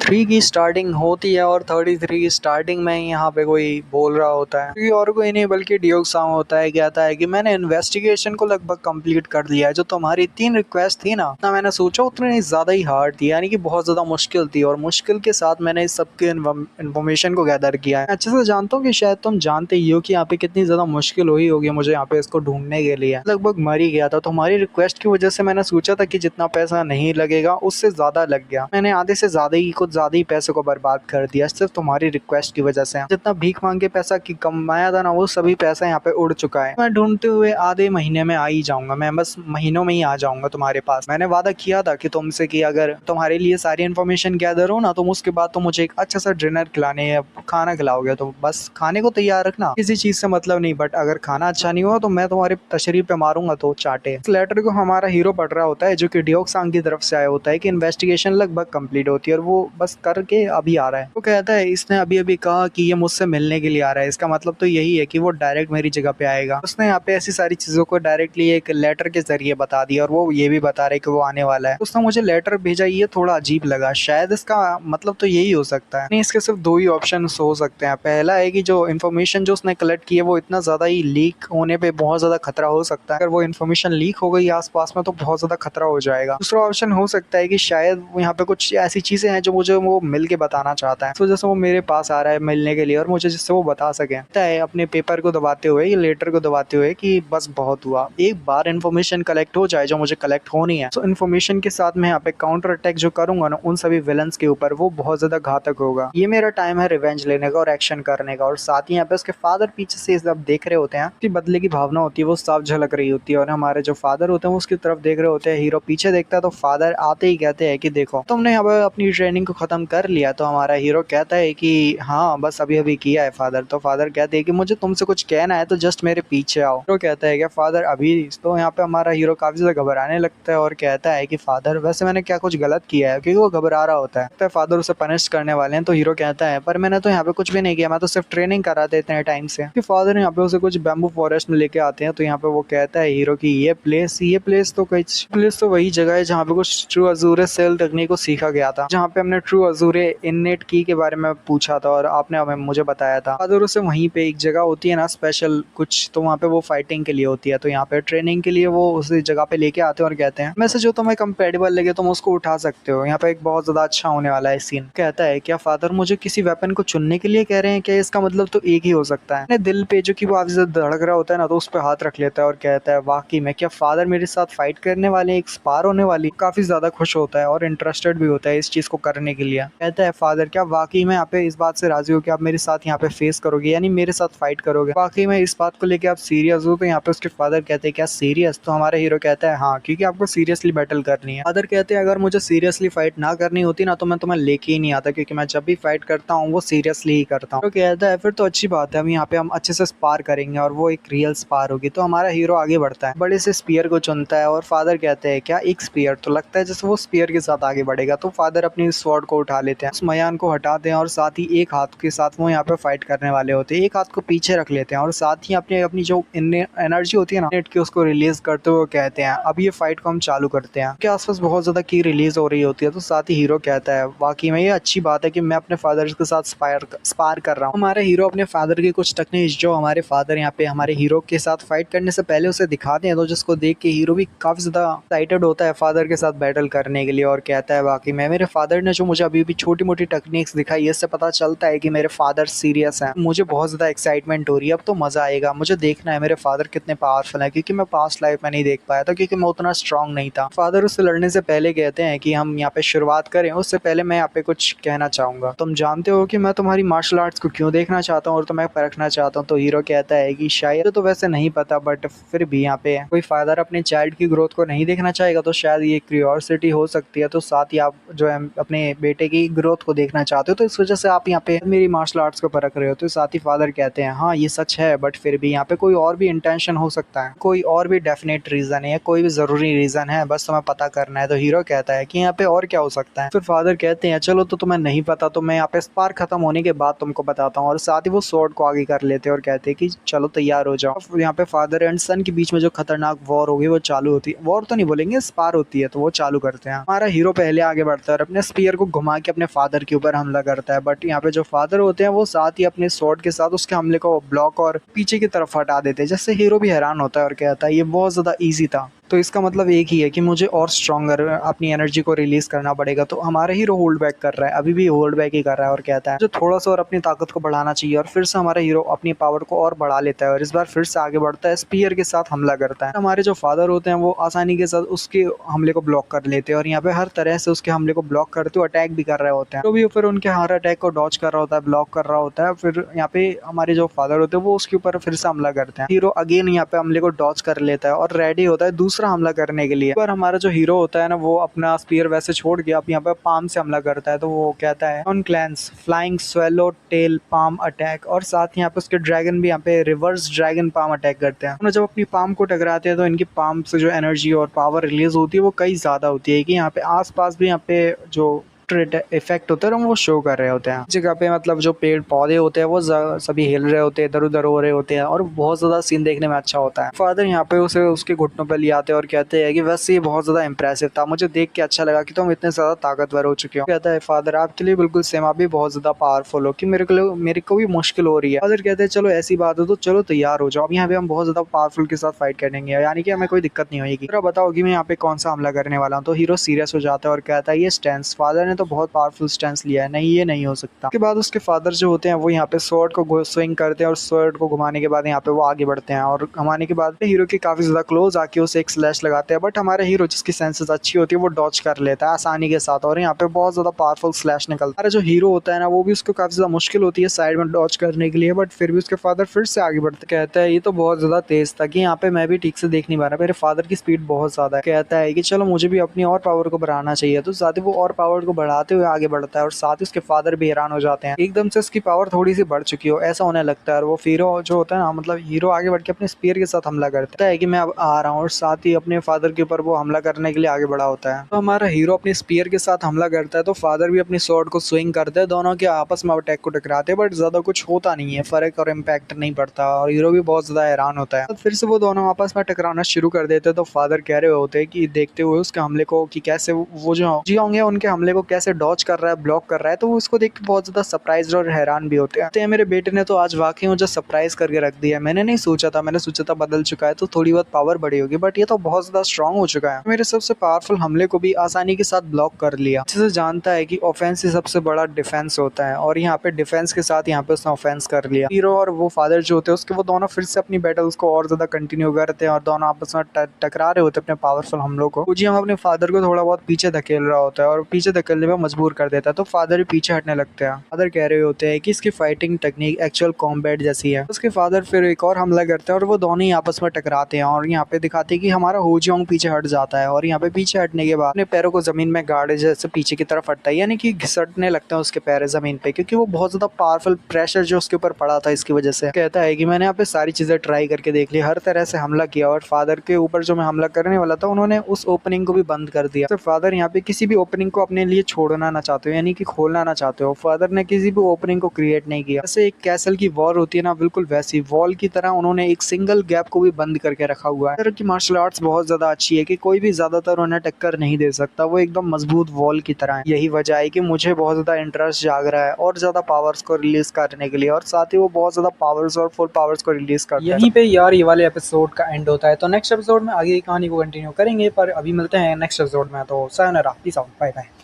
33 की स्टार्टिंग होती है और 33 की स्टार्टिंग में यहाँ पे कोई बोल रहा होता है, क्योंकि और कोई नहीं बल्कि ड्यूक सांग होता है। कहता है कि मैंने इन्वेस्टिगेशन को लगभग कंप्लीट कर लिया है। जो तुम्हारी 3 रिक्वेस्ट थी ना, उतना मैंने सोचा उतनी ज्यादा ही हार्ड थी, यानी कि बहुत ज्यादा मुश्किल थी, और मुश्किल के साथ मैंने इस सबके इन्फॉर्मेशन को गैदर किया है। अच्छे से जानता हूँ कि शायद तुम जानते ही हो कि यहाँ पे कितनी ज्यादा मुश्किल हुई होगी मुझे यहाँ पे इसको ढूंढने के लिए। लगभग मर ही गया था। तुम्हारी रिक्वेस्ट की वजह से मैंने सोचा था कि जितना पैसा नहीं लगेगा उससे ज्यादा लग गया। मैंने आधे से ज्यादा ही कुछ ज्यादा ही पैसे को बर्बाद कर दिया सिर्फ तुम्हारी रिक्वेस्ट की वजह से। जितना भीख मांग के पैसा की कमाया था ना, वो सभी पैसा यहाँ पे उड़ चुका है। मैं ढूंढते हुए आधे महीने में आ ही जाऊंगा। मैं बस महीनों में ही आ जाऊंगा तुम्हारे पास। मैंने वादा किया था कि तुमसे कि अगर तुम्हारे लिए सारी इन्फॉर्मेशन गैदर हो ना, तुम उसके बाद तुम मुझे एक अच्छा सा डिनर खिलाने या खाना खिलाओगे। तो बस खाने को तैयार रखना, किसी चीज से मतलब नहीं, बट अगर खाना अच्छा नहीं हुआ तो मैं तुम्हारे तशरीफ पे मारूंगा तो चाटे। इस लेटर को हमारा हीरो पढ़ रहा होता है, जो कि ड्यूक सांग की तरफ से आया होता है कि इन्वेस्टिगेशन लगभग कंप्लीट होती है और वो बस करके अभी आ रहा है। वो कहता है इसने अभी अभी कहा कि ये मुझसे मिलने के लिए आ रहा है, इसका मतलब तो यही है कि वो डायरेक्ट मेरी जगह पे आएगा। उसने यहाँ पे ऐसी सारी चीजों को डायरेक्टली एक लेटर के जरिए बता दिया और वो ये भी बता रहे कि वो आने वाला है। उसने मुझे लेटर भेजा, ये थोड़ा अजीब लगा। शायद इसका मतलब तो यही हो सकता है। नहीं, इसके सिर्फ दो ही ऑप्शन हो सकते हैं। पहला है कि जो इन्फॉर्मेशन जो उसने कलेक्ट की है वो इतना ज्यादा ही लीक होने पे बहुत ज्यादा खतरा हो सकता है। अगर वो इन्फॉर्मेशन लीक हो गई आसपास में तो बहुत ज्यादा खतरा हो जाएगा। दूसरा ऑप्शन हो सकता है कि शायद यहाँ पे कुछ ऐसी चीजें हैं जो मुझे वो मिल के बताना चाहता है, तो जैसे वो मेरे पास आ रहा है मिलने के लिए और मुझे जिससे वो बता सके। अपने पेपर को दबाते हुए, ये लेटर को दबाते हुए कि बस बहुत हुआ, एक बार इन्फॉर्मेशन कलेक्ट हो जाए जो मुझे कलेक्ट होनी है, तो इन्फॉर्मेशन के साथ मैं यहाँ पे काउंटर अटैक जो करूंगा ना उन सभी विलन्स के ऊपर, वो बहुत ज्यादा घातक होगा। ये मेरा टाइम है रिवेंज लेने का और एक्शन करने का। और साथ ही यहाँ पे उसके फादर पीछे से सब देख रहे होते हैं, कि बदले की भावना होती है वो साफ झलक रही होती है। और हमारे जो फादर होते हैं वो उसकी तरफ देख रहे होते हैं। हीरो पीछे देखता है तो फादर आते ही कहते हैं कि देखो तुमने यहाँ पे अपनी ट्रेनिंग को खत्म कर लिया। तो हमारा हीरो कहता है कि हाँ बस अभी अभी किया है फादर। तो फादर कहते हैं कि मुझे तुमसे कुछ कहना है तो जस्ट मेरे पीछे आओ। तो कहता है क्या फादर अभी? तो यहाँ पे हमारा हीरो काफी ज्यादा घबराने लगता है और कहता है कि फादर वैसे मैंने क्या कुछ गलत किया है, क्योंकि वो घबरा रहा होता है। तो फादर उसे पनिश करने वाले हैं। तो हीरो कहता है पर मैंने तो यहाँ पे कुछ भी नहीं किया, मैं तो सिर्फ ट्रेनिंग करा देते हैं टाइम से। कि फादर यहाँ पे उसे कुछ बैम्बू फॉरेस्ट में लेके आते हैं। तो यहाँ पे वो कहता है हीरो की ये प्लेस तो वही जगह है जहाँ पे कुछ ट्रू अजूरे सेल टेक्निक को सीखा गया था, जहाँ पे हमने ट्रू अजूरे इननेट की के बारे में पूछा था और आपने हमें मुझे बताया था। फादर उसे वहीं पे एक जगह होती है ना स्पेशल कुछ, तो वहाँ पे वो फाइटिंग के लिए होती है। तो यहाँ पे ट्रेनिंग के लिए वो उसी जगह पे लेके आते हैं और कहते हैं वैसे जो तुम्हें कंपेटेबल लगे तुम उसको उठा सकते हो। यहाँ पे एक बहुत ज्यादा अच्छा होने वाला है सीन। कहता है क्या फादर मुझे किसी वेपन को चुनने के लिए कह रहे हैं? क्या इसका मतलब तो एक ही हो सकता है? अपने दिल पे जो कि वो काफी ज्यादा धड़क रहा होता है ना, तो उस पर हाथ रख लेता है और कहता है वाकई में क्या फादर मेरे साथ फाइट करने वाले, एक स्पार होने वाली? काफी ज्यादा खुश होता है और इंटरेस्टेड भी होता है इस चीज को करने के लिए। कहता है फादर क्या वाकई में आप इस बात से राजी हो कि आप मेरे साथ यहाँ पे फेस करोगे, यानी मेरे साथ फाइट करोगे? वाकई में इस बात को लेके आप सीरियस हो? तो यहाँ पे उसके फादर कहते हैं क्या सीरियस? तो हमारा हीरो कहता है हाँ, क्योंकि आपको सीरियसली बैटल करनी है। फादर कहते हैं अगर मुझे सीरियसली फाइट ना करनी होती ना तो मैं तुम्हें लेके ही नहीं आता, क्योंकि मैं जब भी फाइट करता हूँ वो सीरियसली ही करता हूँ। तो कहता है फिर तो अच्छी बात है, हम यहाँ पे हम अच्छे से स्पार करेंगे और वो एक रियल स्पार होगी। तो हमारा हीरो आगे बढ़ता है, बड़े से स्पीयर को चुनता है और फादर कहते हैं क्या एक स्पीयर? तो लगता है जैसे वो स्पीयर के साथ आगे बढ़ेगा। तो फादर अपनी स्वॉर्ड को उठा लेते हैं, उस मयान को हटाते हैं और साथ ही एक हाथ के साथ वो यहाँ पे फाइट करने वाले होते हैं। एक हाथ को पीछे रख लेते हैं और साथ ही अपनी जो एनर्जी होती है ना नेट की, उसको रिलीज करते हुए कहते हैं अब ये फाइट को हम चालू करते हैं। के आसपास बहुत ज्यादा की रिलीज हो रही होती है। तो साथ ही हीरो कहता है वाकई में ये अच्छी बात है कि मैं अपने फादर के साथ स्पार कर रहा हूँ। हमारे हीरो अपने फादर की कुछ टेक्निक्स जो हमारे फादर यहाँ पे हमारे हीरो के साथ फाइट करने से पहले उसे दिखाते हैं, तो जिसको देख के हीरो भी काफी ज्यादा एक्साइटेड होता है फादर के साथ बैटल करने के लिए और कहता है वाकई में मेरे फादर ने जो मुझे अभी भी छोटी मोटी टेक्निक्स दिखाई, इससे पता चलता है कि मेरे फादर सीरियस हैं। मुझे बहुत ज्यादा एक्साइटमेंट हो रही है, अब तो मजा आएगा। मुझे देखना है मेरे फादर कितने पावरफुल है, क्योंकि मैं पास्ट लाइफ में नहीं देख पाया था, क्योंकि मैं उतना स्ट्रांग नहीं था। फादर उससे लड़ने से पहले कहते हैं कि हम यहाँ पे शुरुआत करें, उससे पहले मैं यहाँ पे कुछ कहना चाहूंगा। तुम जानते हो कि मैं तुम्हारी मार्शल आर्ट्स को क्यों देखना चाहता हूँ और तुम्हें परखना चाहता हूँ? तो हीरो कहता है कि शायद तो वैसे नहीं पता, बट फिर भी यहाँ पे कोई फादर अपने चाइल्ड की ग्रोथ को नहीं देखना चाहेगा, तो शायद ये क्यूरियोसिटी हो सकती है। तो साथ ही आप जो है अपने बेटे की ग्रोथ को देखना चाहते हो, तो इस वजह से आप यहाँ पे मेरी मार्शल आर्ट्स को परख रहे हो। तो साथ ही फादर कहते हैं हाँ ये सच है, बट फिर भी यहाँ पे कोई और भी इंटेंशन हो सकता है, कोई और भी डेफिनेट रीजन है, कोई भी जरूरी रीजन है, बस तुम्हें पता करना है। तो हीरो कहता है कि यहाँ पे और क्या हो सकता है? फिर फादर कहते हैं चलो तो तुम्हें नहीं पता तो मैं यहाँ पे स्पार खत्म होने के बाद तुमको बताता हूँ। और साथ ही वो स्वॉर्ड को आगे कर लेते हैं और कहते हैं कि चलो तैयार हो जाओ। यहाँ पे फादर एंड सन के बीच में जो खतरनाक वॉर होगी वो चालू होती है। वॉर तो नहीं बोलेंगे, स्पार होती है, तो वो चालू करते हैं। हमारा हीरो पहले आगे बढ़ता है और अपने स्पीयर को घुमा के अपने फादर के ऊपर हमला करता है, बट यहाँ पे जो फादर होते हैं वो साथ ही अपने स्वॉर्ड के साथ उसके हमले को ब्लॉक और पीछे की तरफ हटा देते हैं, जिससे हीरो भी हैरान होता है और कहता है ये बहुत ज़्यादा ईजी था। तो इसका मतलब एक ही है कि मुझे और स्ट्रॉन्गर अपनी एनर्जी को रिलीज करना पड़ेगा। तो हमारा हीरो होल्ड बैक कर रहा है, अभी भी होल्ड बैक ही कर रहा है और कहता है जो थोड़ा सा और अपनी ताकत को बढ़ाना चाहिए, और फिर से हमारा हीरो अपनी पावर को और बढ़ा लेता है और इस बार फिर से आगे बढ़ता है, स्पीयर के साथ हमला करता है। हमारे जो फादर होते हैं वो आसानी के साथ उसके हमले को ब्लॉक कर लेते हैं और यहाँ पे हर तरह से उसके हमले को ब्लॉक करते हुए अटैक भी कर रहे होते हैं। तो भी फिर उनके हर अटैक को डॉच कर रहा होता है, ब्लॉक कर रहा होता है। फिर यहाँ पे हमारे जो फादर होते हैं वो उसके ऊपर फिर से हमला करते हैं। हीरो अगेन यहाँ पे हमले को डॉच कर लेता है और रेडी होता है दूसरा हमला करने के लिए। पर हमारा जो हीरो होता है ना वो अपना स्पीयर वैसे छोड़ के अब यहाँ पे पाम से हमला करता है। तो वो कहता है on clans flying swallow tail palm attack, और साथ ही यहाँ पे उसके ड्रैगन भी यहाँ पे रिवर्स ड्रैगन पाम अटैक करते हैं। उन्हें जब अपनी पाम को टकराते हैं तो इनकी पाम से जो एनर्जी और पावर रिलीज होती है वो कई ज्यादा होती है कि यहाँ पे आसपास भी यहाँ पे जो इफेक्ट होता है वो शो कर रहे होते हैं। जगह पे मतलब जो पेड़ पौधे होते हैं वो सभी हिल रहे होते हैं, इधर उधर हो रहे होते हैं और बहुत ज्यादा सीन देखने में अच्छा होता है। फादर यहाँ पे उसे उसके घुटनों पे ले आते हैं और कहते हैं कि वैसे ये बहुत ज्यादा इंप्रेसिव था, मुझे देख के अच्छा लगा कि तुम इतने ज्यादा ताकतवर हो चुके हो। कहता है फादर आपके लिए बिल्कुल सेम, आप भी बहुत ज्यादा पावरफुल हो कि मेरे को भी मुश्किल हो रही है। फादर कहते हैं चलो ऐसी बात हो तो चलो तैयार हो जाओ, अब यहाँ पे हम बहुत ज्यादा पावरफुल के साथ फाइट करेंगे, यानी कि हमें कोई दिक्कत नहीं होगी। फिर बताओ कि मैं यहाँ पे कौन सा हमला करने वाला हूँ। तो हीरो सीरियस हो जाता है और कहता है ये स्टैंस, फादर ने तो बहुत पावरफुल स्टैंस लिया है, नहीं ये नहीं हो सकता। उसके बाद उसके फादर जो होते हैं वो यहाँ पे स्वॉर्ड को स्विंग करते हैं और स्वॉर्ड को घुमाने के बाद यहाँ पे वो आगे बढ़ते हैं और घुमाने के बाद हीरो के काफी ज्यादा क्लोज आके उसे एक स्लैश लगाते हैं, बट हमारा हीरो जिसकी सेंसेस अच्छी होती है वो डॉच कर लेता है आसानी के साथ और यहाँ पे बहुत ज्यादा पावरफुल स्लैश निकलता है। हमारा जो हीरो होता है ना वो भी उसको काफी ज्यादा मुश्किल होती है साइड में डॉच करने के लिए, बट फिर भी उसके फादर फिर से आगे बढ़ते। कहता है ये तो बहुत ज्यादा तेज था कि यहाँ पे मैं भी ठीक से देख नहीं पा रहा, मेरे फादर की स्पीड बहुत ज्यादा है। कहता है कि चलो मुझे भी अपनी और पावर को बढ़ाना चाहिए, तो साथ ही वो और पावर को बढ़ाते हुए आगे बढ़ता है और साथ ही उसके फादर भी हैरान हो जाते हैं, एकदम से उसकी पावर थोड़ी सी बढ़ चुकी हो ऐसा होने लगता है। और वो हीरो जो होता है ना मतलब हीरो आगे बढ़ के अपने स्पीयर के साथ हमला करता है कि मैं अब आ रहा हूँ, और साथ ही अपने फादर के ऊपर वो हमला करने के लिए आगे बढ़ा होता है। तो हमारा हीरो अपने स्पीयर के साथ हमला करता है तो फादर भी अपनी स्वॉर्ड को स्विंग करते हैं, दोनों के आपस में अटैक को टकराते हैं, बट ज्यादा कुछ होता नहीं है, फर्क और इम्पैक्ट नहीं पड़ता और हीरो भी बहुत ज्यादा हैरान होता है। तो फिर से वो दोनों आपस में टकराना शुरू कर देते हैं। तो फादर कह रहे होते हैं कि देखते हुए उसके हमले को कि कैसे वो जो जियोंग है उनके हमले को कैसे डॉच कर रहा है, ब्लॉक कर रहा है। तो वो उसको देख के बहुत ज्यादा सरप्राइज और हैरान भी होते हैं। मेरे बेटे ने तो आज वाकई मुझे सरप्राइज करके रख दिया, मैंने नहीं सोचा था, मैंने सोचा था बदल चुका है तो थोड़ी बहुत पावर बढ़ी होगी, बट ये तो बहुत ज्यादा स्ट्रांग हो चुका है, मेरे सबसे पावरफुल हमले को भी आसानी के साथ ब्लॉक कर लिया। जिसे जानता है कि ऑफेंस ही सबसे बड़ा डिफेंस होता है और यहाँ पे डिफेंस के साथ यहाँ पे उसने ऑफेंस कर लिया। हीरो और वो फादर जो होते हैं उसके वो दोनों फिर से अपनी बैटल्स को और ज्यादा कंटिन्यू करते हैं और दोनों आपस में टकरा रहे होते हैं अपने पावरफुल हमलों को। जी हम अपने फादर को थोड़ा बहुत पीछे धकेल रहा होता है और पीछे धकेलने में मजबूर कर देता है, तो फादर भी पीछे हटने लगते हैं। फादर कह रहे होते हैं कि इसकी फाइटिंग टेक्निक एक्चुअल कॉम्बैट जैसी है। उसके फादर फिर एक और हमला करते हैं और वो दोनों ही आपस में टकराते हैं और यहाँ पे दिखाते हैं कि हमारा हो जियोंग पीछे हट जाता है और यहाँ पे पीछे हटने के बाद अपने पैरों को जमीन में गाड़े जैसे पीछे की तरफ हटता है, यानी कि घिसटने लगते हैं उसके पैर जमीन पे, क्योंकि वो बहुत ज्यादा पावरफुल प्रेशर जो उसके ऊपर पड़ा था इसकी वजह से। कहता है कि मैंने यहाँ पे सारी चीजें ट्राई करके देख ली, हर तरह से हमला किया और फादर के ऊपर जो मैं हमला करने वाला था उन्होंने उस ओपनिंग को भी बंद कर दिया। तो फादर यहाँ पे किसी भी ओपनिंग को अपने लिए छोड़ना ना चाहते हो, यानी कि खोलना ना चाहते हो। फादर ने किसी भी ओपनिंग को क्रिएट नहीं किया, जैसे एक कैसल की वॉल होती है ना बिल्कुल वैसी वॉल की तरह उन्होंने एक सिंगल गैप को भी बंद करके रखा हुआ है। फादर की मार्शल आर्ट्स बहुत ज्यादा अच्छी है कि कोई भी ज्यादातर उन्हें टक्कर नहीं दे सकता, वो एकदम मजबूत वॉल की तरह है। यही वजह है कि मुझे बहुत ज्यादा इंटरेस्ट जाग रहा है और ज्यादा पावर्स को रिलीज करने के लिए, और साथ ही वो बहुत ज्यादा पावर्स और फुल पावर्स को रिलीज करता है। यहीं पे यार ये वाले एपिसोड का एंड होता है, तो नेक्स्ट एपिसोड में आगे की कहानी को कंटिन्यू करेंगे, पर अभी मिलते हैं नेक्स्ट एपिसोड में। तो sayonara, peace out, bye bye.